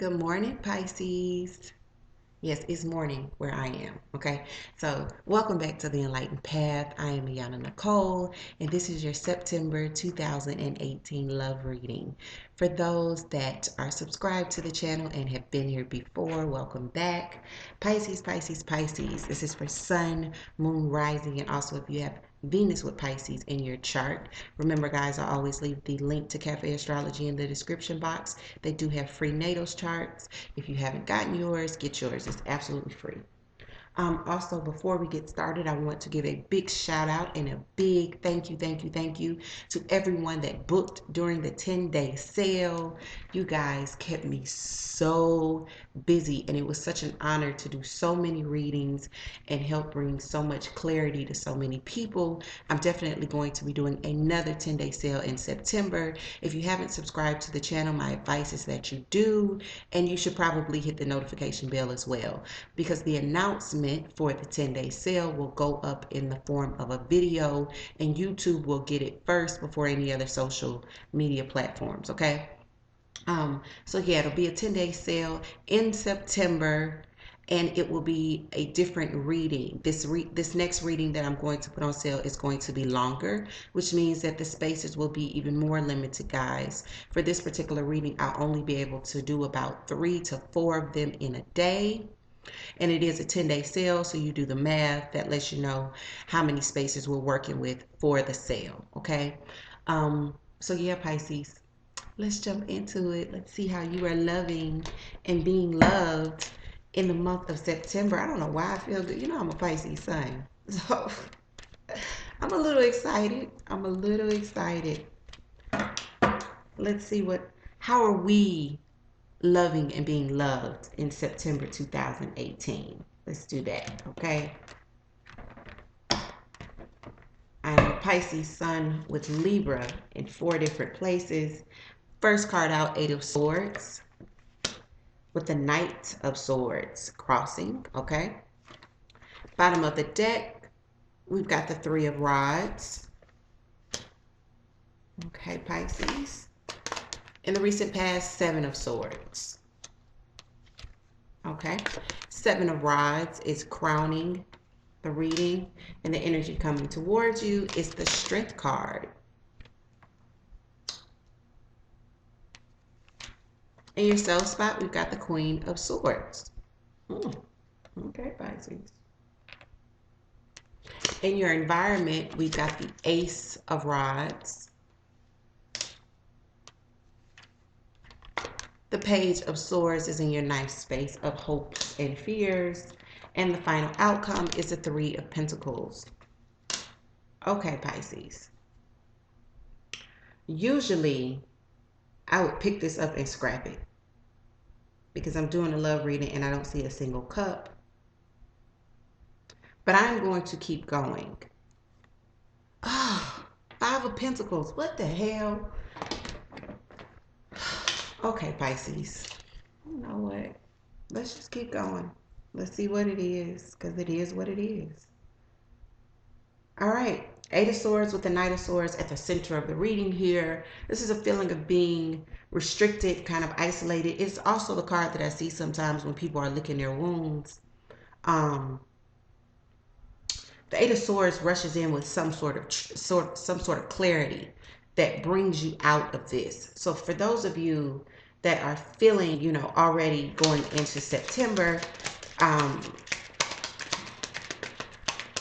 Good morning, Pisces. Yes, it's morning where I am. Okay. So, welcome back to the Enlightened Path. I am Yana Nicole, and this is your September 2018 love reading. For those that are subscribed to the channel and have been here before, welcome back. Pisces, Pisces, Pisces. This is for Sun, Moon, Rising, and also if you have Venus with Pisces in your chart. Remember, guys, I always leave the link to Café Astrology in the description box. They do have free natals charts. If you haven't gotten yours, get yours. It's absolutely free. Also, before we get started, I want to give a big shout out and a big thank you to everyone that booked during the 10-day sale. You guys kept me so busy, and it was such an honor to do so many readings and help bring so much clarity to so many people. I'm definitely going to be doing another 10-day sale in September. If you haven't subscribed to the channel, my advice is that you do, and you should probably hit the notification bell as well, because the announcement for the 10-day sale will go up in the form of a video, and YouTube will get it first before any other social media platforms. Okay. So yeah, it'll be a 10-day sale in September, and it will be a different reading. This next reading that I'm going to put on sale is going to be longer, which means that the spaces will be even more limited, guys. For this particular reading, I'll only be able to do about 3 to 4 of them in a day. And it is a 10-day sale, so you do the math. That lets you know how many spaces we're working with for the sale, okay? So yeah, Pisces, let's jump into it. Let's see how you are loving and being loved in the month of September. I don't know why I feel good. You know I'm a Pisces sun, so I'm a little excited. I'm a little excited. Let's see how are we loving and being loved in September 2018. Let's do that, okay? I'm a Pisces sun with Libra in 4 different places. First card out, 8 of Swords with the Knight of Swords crossing, okay? Bottom of the deck, we've got the 3 of Rods. Okay, Pisces. In the recent past, 7 of Swords. Okay, 7 of Rods is crowning the reading, and the energy coming towards you is the Strength card. In your self spot, we've got the Queen of Swords. Okay, Pisces. In your environment, we've got the Ace of Rods, the Page of Swords is in your ninth space of hopes and fears, and the final outcome is the 3 of Pentacles. Okay, Pisces. Usually, I would pick this up and scrap it because I'm doing a love reading and I don't see a single cup. But I'm going to keep going. Oh, 5 of Pentacles. What the hell? Okay, Pisces. You know what? Let's just keep going. Let's see what it is, because it is what it is. All right. 8 of Swords with the Knight of Swords at the center of the reading here. This is a feeling of being restricted, kind of isolated. It's also the card that I see sometimes when people are licking their wounds. The 8 of Swords rushes in with some sort of clarity that brings you out of this. So for those of you that are feeling, already going into September,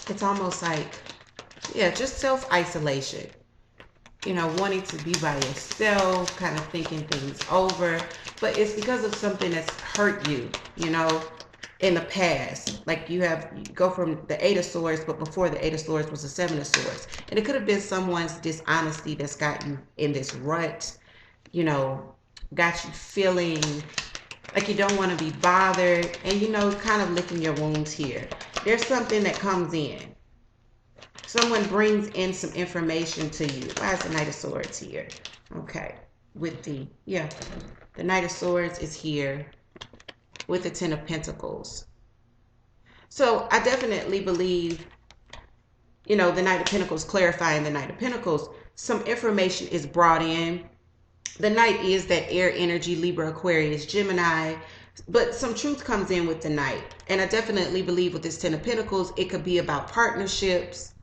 it's almost like, yeah, just self-isolation. Wanting to be by yourself, kind of thinking things over. But it's because of something that's hurt you, in the past. Like you go from the 8 of Swords, but before the 8 of Swords was the 7 of Swords. And it could have been someone's dishonesty that's got you in this rut, got you feeling like you don't want to be bothered, and kind of licking your wounds here. There's something that comes in. Someone brings in some information to you. Why is the Knight of Swords here? Okay, with the Knight of Swords is here with the 10 of Pentacles. So I definitely believe, the Knight of Pentacles clarifying the Knight of Pentacles, some information is brought in The Knight is that air energy, Libra, Aquarius, Gemini, but some truth comes in with the Knight. And I definitely believe with this Ten of Pentacles, it could be about partnerships,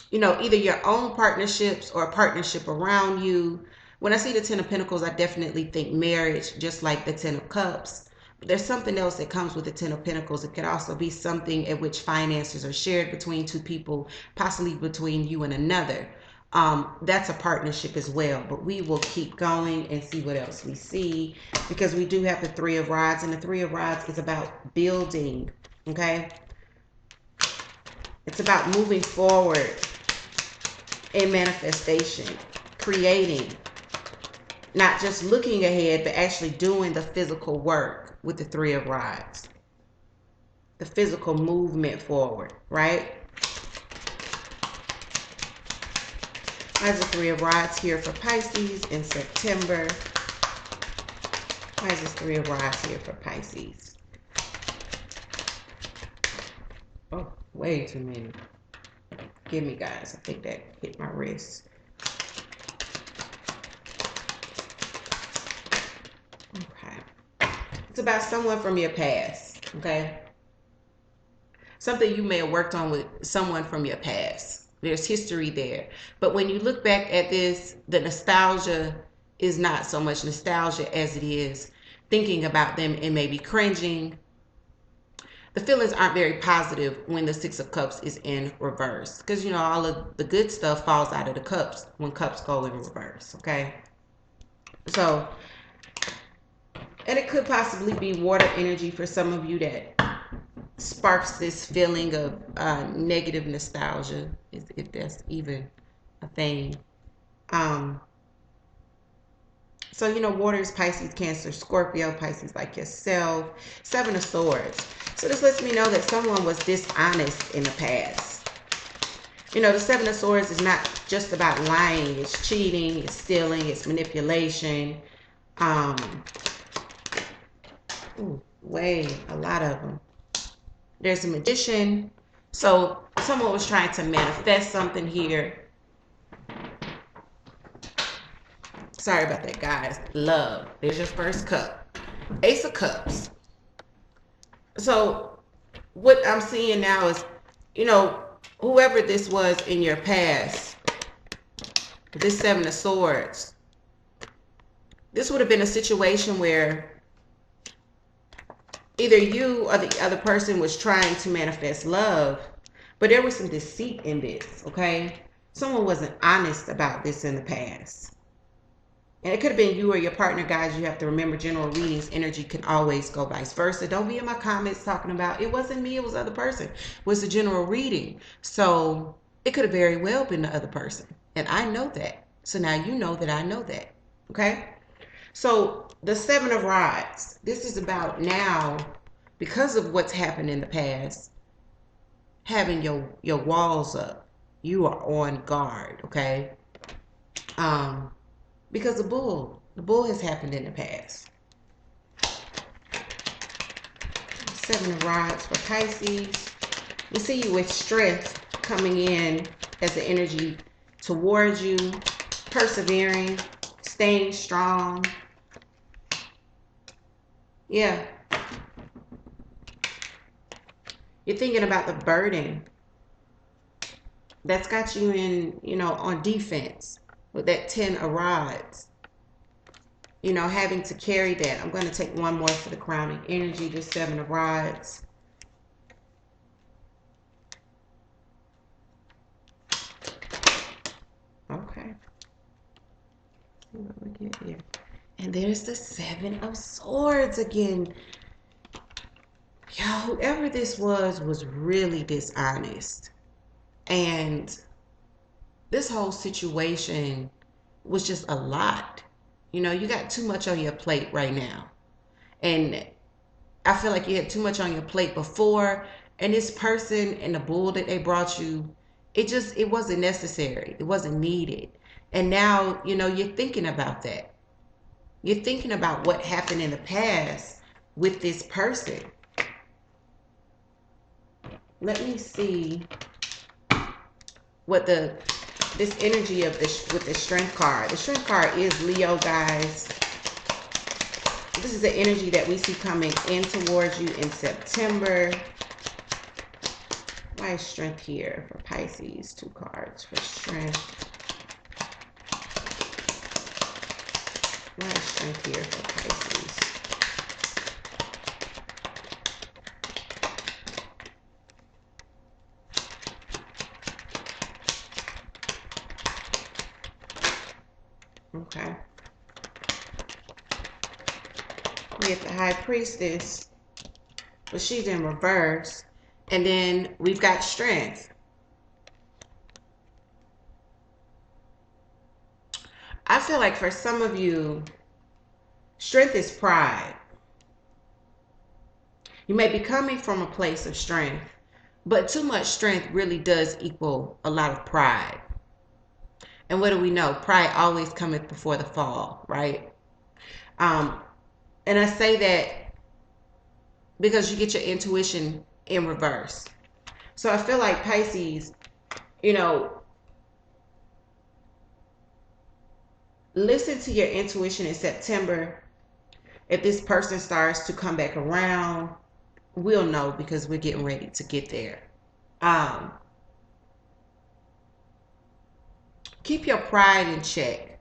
you know, either your own partnerships or a partnership around you. When I see the Ten of Pentacles, I definitely think marriage, just like the Ten of Cups. But there's something else that comes with the Ten of Pentacles. It could also be something at which finances are shared between two people, possibly between you and another. That's a partnership as well. But we will keep going and see what else we see, because we do have the Three of Rods, and the Three of Rods is about building, okay? It's about moving forward in manifestation, creating, not just looking ahead, but actually doing the physical work with the Three of Rods. The physical movement forward, right? Why is the Three of Rods here for Pisces in September? Why is this Three of Rods here for Pisces? Oh, way too many. Give me, guys. I think that hit my wrist. Okay. It's about someone from your past, okay? Something you may have worked on with someone from your past. There's history there. But when you look back at this, the nostalgia is not so much nostalgia as it is thinking about them and maybe cringing. The feelings aren't very positive when the Six of Cups is in reverse, because, you know, all of the good stuff falls out of the cups when cups go in reverse, okay? So, and it could possibly be water energy for some of you that sparks this feeling of negative nostalgia, if that's even a thing. So, you know, water is Pisces, Cancer, Scorpio, Pisces like yourself. Seven of Swords. So this lets me know that someone was dishonest in the past. You know, the Seven of Swords is not just about lying. It's cheating, it's stealing, it's manipulation. A lot of them. There's a magician. So someone was trying to manifest something here. Sorry about that, guys. Love. There's your first cup. Ace of Cups. So what I'm seeing now is, you know, whoever this was in your past, this Seven of Swords, this would have been a situation where either you or the other person was trying to manifest love, but there was some deceit in this, okay? Someone wasn't honest about this in the past. And it could have been you or your partner, guys. You have to remember, general readings, energy can always go vice versa. Don't be in my comments talking about, it wasn't me, it was the other person. It was a general reading. So it could have very well been the other person. And I know that. So now you know that I know that. Okay? So the Seven of Rods, this is about now, because of what's happened in the past, having your walls up. You are on guard, okay? Because the bull has happened in the past. Seven of Rods for Pisces. We see you with strength coming in as the energy towards you, persevering, staying strong. Yeah. You're thinking about the burden that's got you in, you know, on defense. With that 10 of Rods, you know, having to carry that. I'm going to take one more for the crowning energy, the Seven of Rods. Okay. What we get here. And there's the Seven of Swords again. Y'all, whoever this was really dishonest. And this whole situation was just a lot. You know, you got too much on your plate right now. And I feel like you had too much on your plate before. And this person and the bull that they brought you, it wasn't necessary. It wasn't needed. And now, you know, you're thinking about that. You're thinking about what happened in the past with this person. Let me see what the this energy of this with the strength card. The strength card is Leo, guys. This is the energy that we see coming in towards you in September. Why is strength here for Pisces? 2 cards for strength. Why is strength here for Pisces? Okay. We have the High Priestess, but she's in reverse. And then we've got strength. I feel like for some of you, strength is pride. You may be coming from a place of strength, but too much strength really does equal a lot of pride. And what do we know? Pride always cometh before the fall, right? And I say that because you get your intuition in reverse. So I feel like Pisces, you know, listen to your intuition in September. If this person starts to come back around, we'll know because we're getting ready to get there. Keep your pride in check.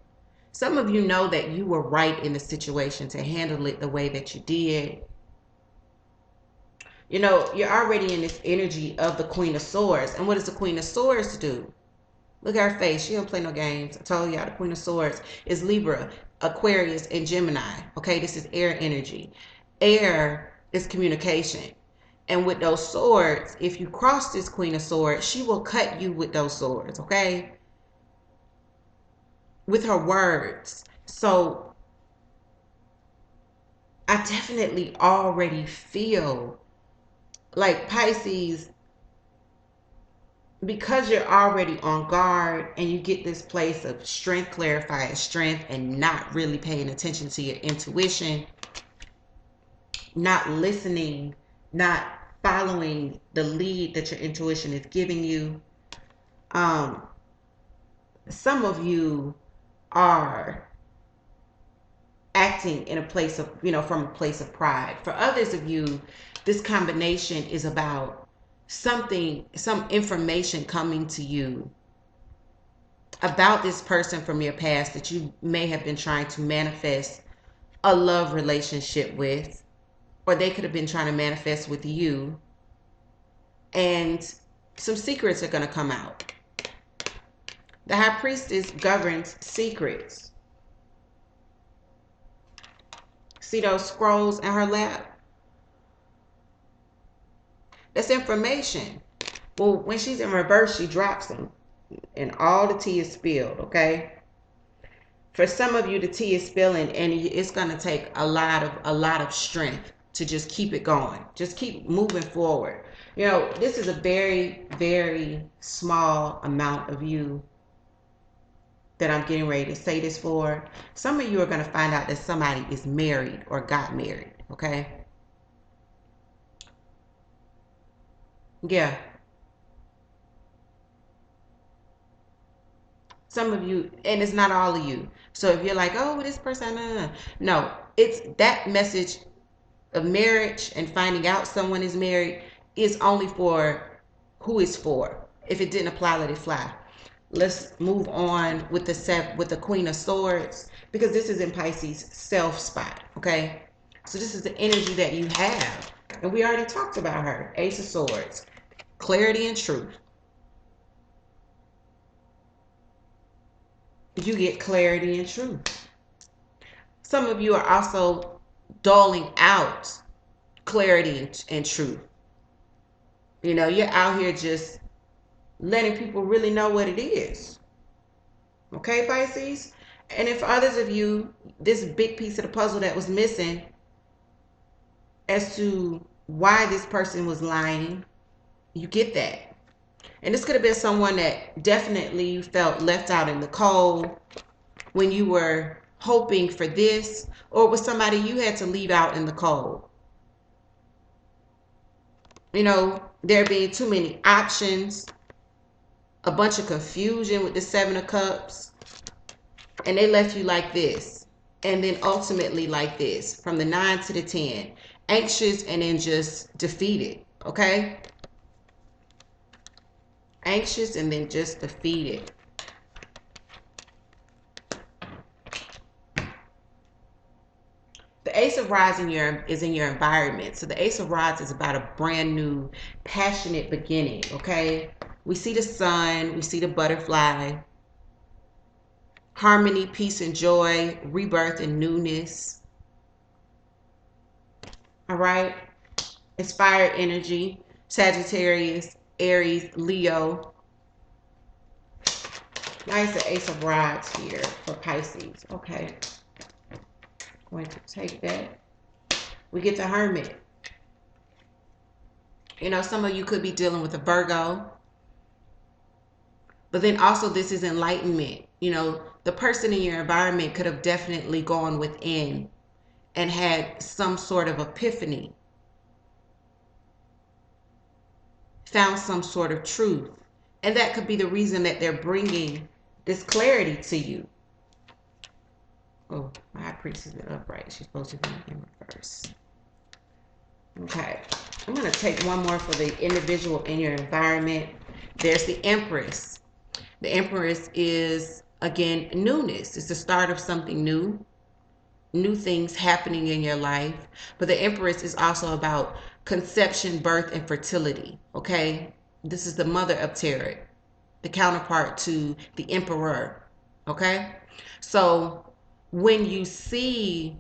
Some of you know that you were right in the situation to handle it the way that you did. You know, you're already in this energy of the Queen of Swords. And what does the Queen of Swords do? Look at her face. She don't play no games. I told y'all the Queen of Swords is Libra, Aquarius, and Gemini. Okay, this is air energy. Air is communication. And with those swords, if you cross this Queen of Swords, she will cut you with those swords, okay? With her words. So I definitely already feel like Pisces, because you're already on guard and you get this place of strength, clarifying strength, and not really paying attention to your intuition, not listening, not following the lead that your intuition is giving you. Some of you are acting in a place of, from a place of pride. For others of you, this combination is about some information coming to you about this person from your past that you may have been trying to manifest a love relationship with, or they could have been trying to manifest with you, and some secrets are going to come out. The High Priestess governs secrets. See those scrolls in her lap? That's information. Well, when she's in reverse, she drops them, and all the tea is spilled, okay? For some of you, the tea is spilling, and it's going to take a lot of strength to just keep it going. Just keep moving forward. This is a very, very small amount of you that I'm getting ready to say this for. Some of you are going to find out that somebody is married or got married, okay? Yeah. Some of you, and it's not all of you. So if you're like, oh, this person, no, it's that message of marriage and finding out someone is married is only for who it's for. If it didn't apply, let it fly. Let's move on with the Queen of Swords, because this is in Pisces self spot, okay? So this is the energy that you have, and we already talked about her. Ace of Swords, clarity and truth. You get clarity and truth. Some of you are also doling out clarity and truth. You're out here just letting people really know what it is. Okay, Pisces? And if others of you, this big piece of the puzzle that was missing as to why this person was lying, you get that. And this could have been someone that definitely you felt left out in the cold when you were hoping for this, or it was somebody you had to leave out in the cold. There being too many options, a bunch of confusion with the Seven of Cups, and they left you like this, and then ultimately like this, from the 9 to the 10, anxious and then just defeated. Okay, anxious and then just defeated. The Ace of Rods is in your environment. So the Ace of Rods is about a brand new, passionate beginning, okay? We see the sun, we see the butterfly, harmony, peace, and joy, rebirth, and newness. All right? Inspired energy, Sagittarius, Aries, Leo. Nice, the Ace of Rods here for Pisces. Okay. Going to take that. We get the Hermit. You know, some of you could be dealing with a Virgo. But then also this is enlightenment. You know, the person in your environment could have definitely gone within and had some sort of epiphany. Found some sort of truth. And that could be the reason that they're bringing this clarity to you. Oh, my high priestess is upright. She's supposed to be in reverse. Okay. I'm going to take one more for the individual in your environment. There's the Empress. The Empress is, again, newness. It's the start of something new. New things happening in your life. But the Empress is also about conception, birth, and fertility. Okay? This is the mother of tarot. The counterpart to the Emperor. Okay? So when you see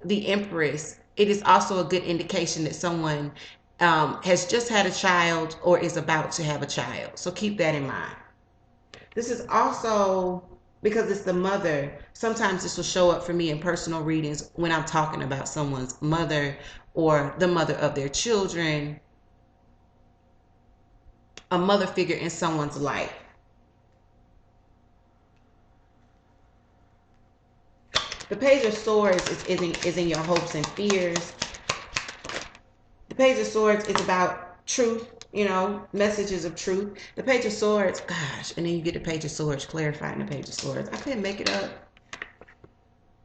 the Empress, it is also a good indication that someone has just had a child or is about to have a child. So keep that in mind. This is also, because it's the mother, sometimes this will show up for me in personal readings when I'm talking about someone's mother or the mother of their children, a mother figure in someone's life. The Page of Swords is in your hopes and fears. The Page of Swords is about truth, you know, messages of truth. The Page of Swords, gosh, and then you get the Page of Swords, clarifying the Page of Swords. I couldn't make it up.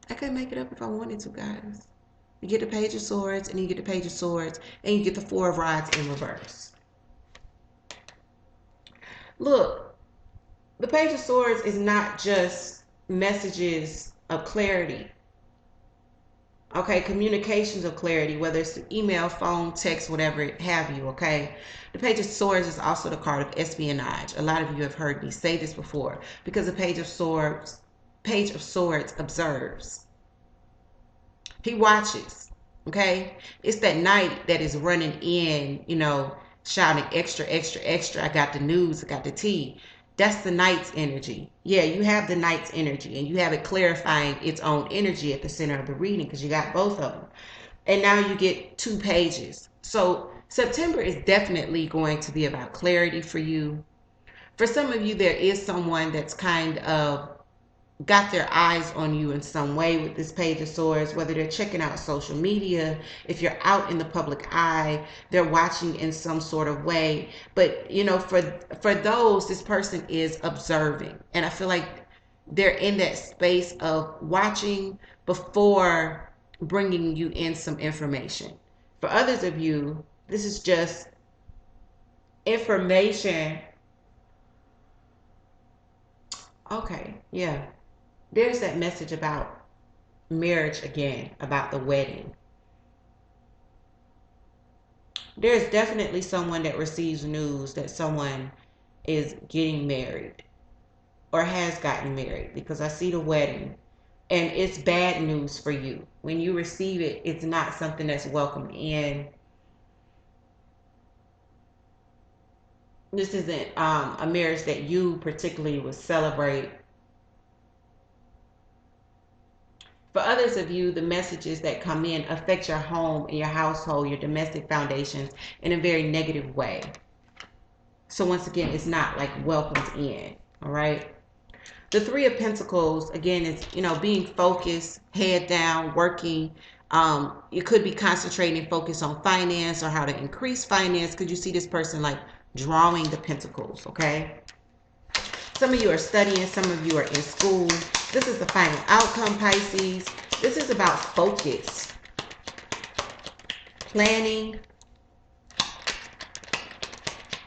I couldn't make it up if I wanted to, guys. You get the Page of Swords, and you get the Page of Swords, and you get the Four of Rods in reverse. Look, the Page of Swords is not just messages of clarity. Okay, communications of clarity, whether it's email, phone, text, whatever have you, okay? The Page of Swords is also the card of espionage. A lot of you have heard me say this before, because the Page of Swords observes. He watches, okay? It's that knight that is running in, you know, shouting extra, extra, extra. I got the news, I got the tea. That's the knight's energy. Yeah, you have the knight's energy, and you have it clarifying its own energy at the center of the reading, because you got both of them. And now you get 2 pages. So September is definitely going to be about clarity for you. For some of you, there is someone that's kind of got their eyes on you in some way with this Page of Swords, whether they're checking out social media, if you're out in the public eye, they're watching in some sort of way. But, you know, for those, this person is observing. And I feel like they're in that space of watching before bringing you in some information. For others of you, this is just information. Okay, yeah. There's that message about marriage again, about the wedding. There's definitely someone that receives news that someone is getting married or has gotten married, because I see the wedding, and it's bad news for you. When you receive it, it's not something that's welcomed in. This isn't a marriage that you particularly would celebrate. For others of you, the messages that come in affect your home and your household, your domestic foundations in a very negative way. So once again, it's not like welcomed in, all right? The Three of Pentacles, again, is, you know, being focused, head down, working. You could be concentrating and focused on finance or how to increase finance. Could you see this person like drawing the pentacles, okay? Some of you are studying, some of you are in school. This is the final outcome, Pisces. This is about focus, planning.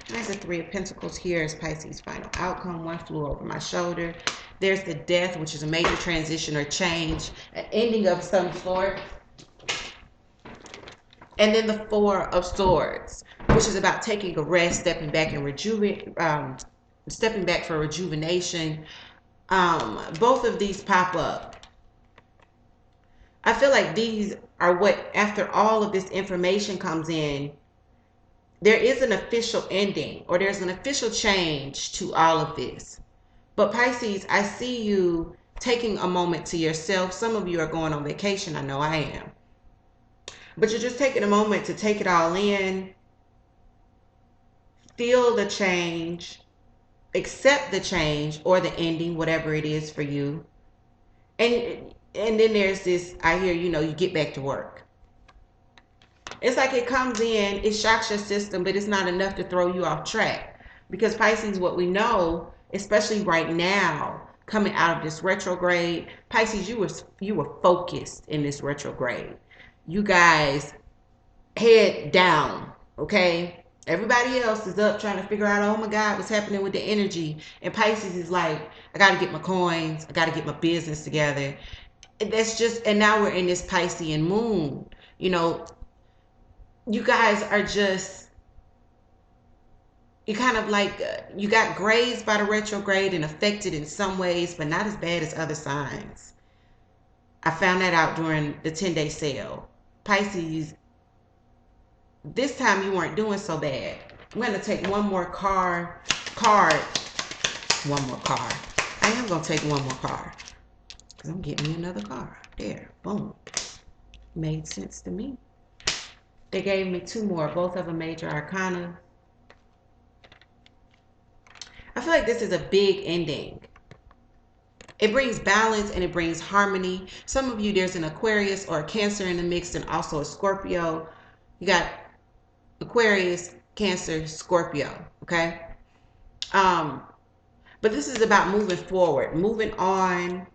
There's the Three of Pentacles here as Pisces final outcome. One flew over my shoulder. There's the Death, which is a major transition or change, an ending of some sort. And then the Four of Swords, which is about taking a rest, stepping back and stepping back for rejuvenation. Both of these pop up. I feel like these are what, after all of this information comes in, there is an official ending or there's an official change to all of this. But Pisces, I see you taking a moment to yourself. Some of you are going on vacation. I know I am. But you're just taking a moment to take it all in, feel the change, accept the change or the ending, whatever it is for you. And then there's this, I hear, you get back to work. It's like it comes in, it shocks your system, but it's not enough to throw you off track. Because Pisces, what we know, especially right now, coming out of this retrograde, Pisces, you were focused in this retrograde. You guys head down, okay? Everybody else is up trying to figure out, oh my God, what's happening with the energy? And Pisces is like, I got to get my coins. I got to get my business together. And now we're in this Piscean moon. You guys are just, you kind of like, you got grazed by the retrograde and affected in some ways, but not as bad as other signs. I found that out during the 10-day sale. Pisces, this time you weren't doing so bad. I'm going to take one more card. One more card. I am going to take one more card. Because I'm getting me another card. There. Boom. Made sense to me. They gave me two more. Both of them major arcana. I feel like this is a big ending. It brings balance and it brings harmony. Some of you, there's an Aquarius or a Cancer in the mix and also a Scorpio. You got Aquarius, Cancer, Scorpio, okay? But this is about moving forward, moving on,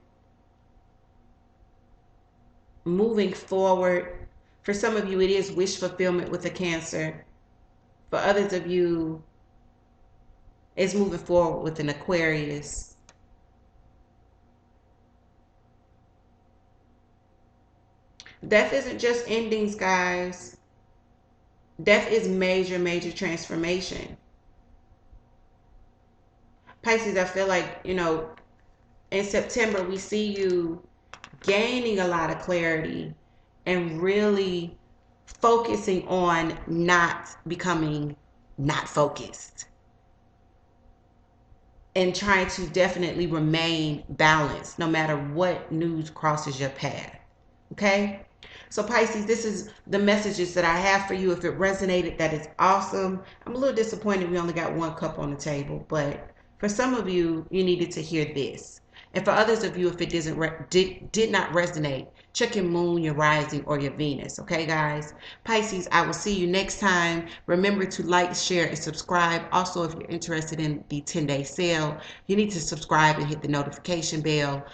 moving forward. For some of you, it is wish fulfillment with a Cancer. For others of you, it's moving forward with an Aquarius. Death isn't just endings, guys. Death is major, major transformation. Pisces, I feel like, in September, we see you gaining a lot of clarity and really focusing on not becoming not focused. And trying to definitely remain balanced no matter what news crosses your path. Okay? So Pisces, this is the messages that I have for you. If it resonated, that is awesome. I'm a little disappointed we only got one cup on the table, but for some of you, you needed to hear this. And for others of you, if it did not resonate, check your moon, your rising, or your Venus. Okay, guys? Pisces, I will see you next time. Remember to like, share, and subscribe. Also, if you're interested in the 10-day sale, you need to subscribe and hit the notification bell.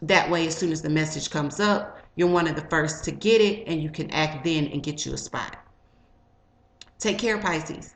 That way, as soon as the message comes up, you're one of the first to get it, and you can act then and get you a spot. Take care, Pisces.